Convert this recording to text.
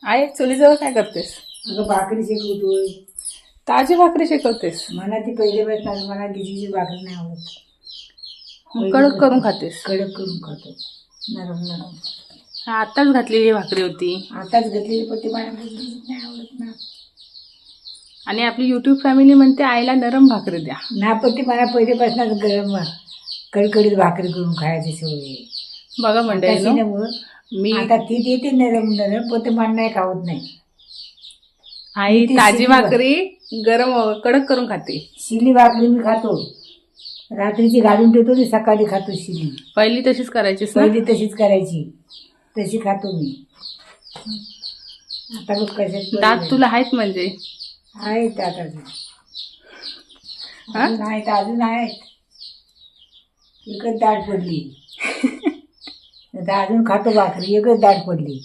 आई चुलीजवळ काय करतेस? अगं भाकरी शिकवतोय. ताजी भाकरी शिकवतेस? मला ती पहिले बसणार, मला गिजीची भाकरी नाही आवडत. मग कडक करून खातेस? कडक करून खातो, नरम नरम. आताच घातलेली भाकरी होती. आताच घेतलेली पण ती मला गिजीची नाही आवडत ना. आणि आपली युट्यूब फॅमिली म्हणते आईला नरम भाकरी द्या. ना पण ती मला पहिले बसणार गरम कडकडीत भाकरी करून खायची सवय. बघा मंडळी, मी आता ती देते नरम नरम, पण ते मला नाही खावत नाही. आई ती ताजी शिली भाकरी गरम कडक करून खाते. शिली भाकरी मी खातो, रात्रीची घालून ठेवतो ती सकाळी खातो. शिली पहिली तशीच करायचीस ना? पहिली तशीच करायची, तशी खातो मी. आता बघ कशात दात तुला आहेत म्हणजे? आहेत आता हा? अजून आहेत. एकच दाट पडली. आता अजून खातो भाकरी, एकच दाट पडली.